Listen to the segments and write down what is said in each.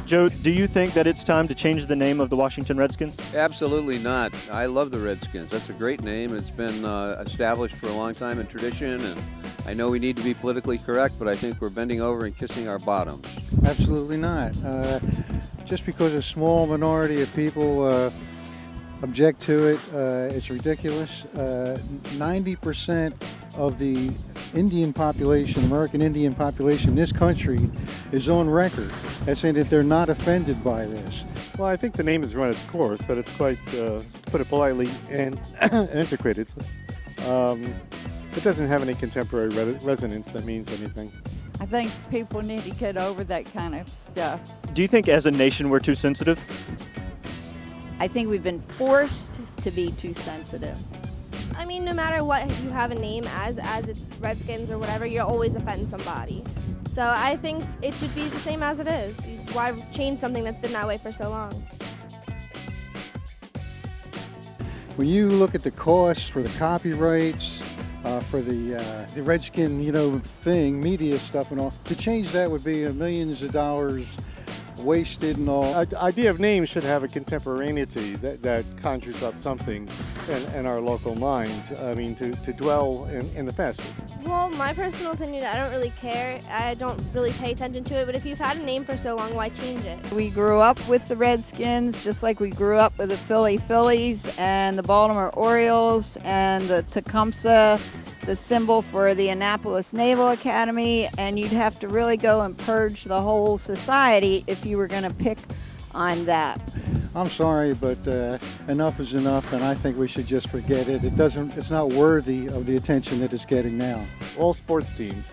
Joe, do you think that it's time to change the name of the Washington Redskins? Absolutely not. I love the Redskins. That's a great name. It's been established for a long time in tradition, and I know we need to be politically correct, but I think we're bending over and kissing our bottoms. Absolutely not. Just because a small minority of people object to it, it's ridiculous. 90% of the Indian population, American Indian population in this country is on record as saying that they're not offended by this. Well, I think the name has run its course, that it's quite, to put it politely, and antiquated. It doesn't have any contemporary resonance that means anything. I think people need to get over that kind of stuff. Do you think as a nation we're too sensitive? I think we've been forced to be too sensitive. I mean, no matter what you have a name as it's Redskins or whatever, you'll always offend somebody. So I think it should be the same as it is. Why change something that's been that way for so long? When you look at the costs for the copyrights, for the Redskin, thing, media stuff and all, to change that would be millions of dollars wasted and all. The idea of names should have a contemporaneity that conjures up something in our local minds. I mean, to dwell in the past. Well, my personal opinion, I don't really care. I don't really pay attention to it, but if you've had a name for so long, why change it? We grew up with the Redskins, just like we grew up with the Philly Phillies and the Baltimore Orioles and the Tecumseh, the symbol for the Annapolis Naval Academy, and you'd have to really go and purge the whole society if you were going to pick on that. I'm sorry, but enough is enough, and I think we should just forget it. It's not worthy of the attention that it's getting now. All sports teams,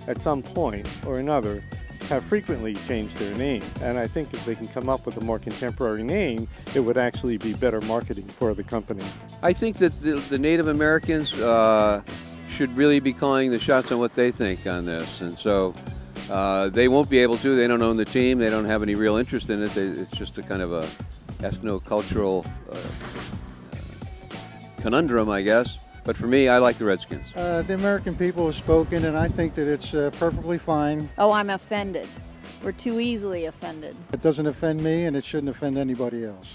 at some point or another, have frequently changed their name. And I think if they can come up with a more contemporary name, it would actually be better marketing for the company. I think that the Native Americans should really be calling the shots on what they think on this. And so they won't be able to. They don't own the team. They don't have any real interest in it. It's just a kind of a ethno-cultural conundrum, I guess. But for me, I like the Redskins. The American people have spoken, and I think that it's perfectly fine. Oh, I'm offended. We're too easily offended. It doesn't offend me, and it shouldn't offend anybody else.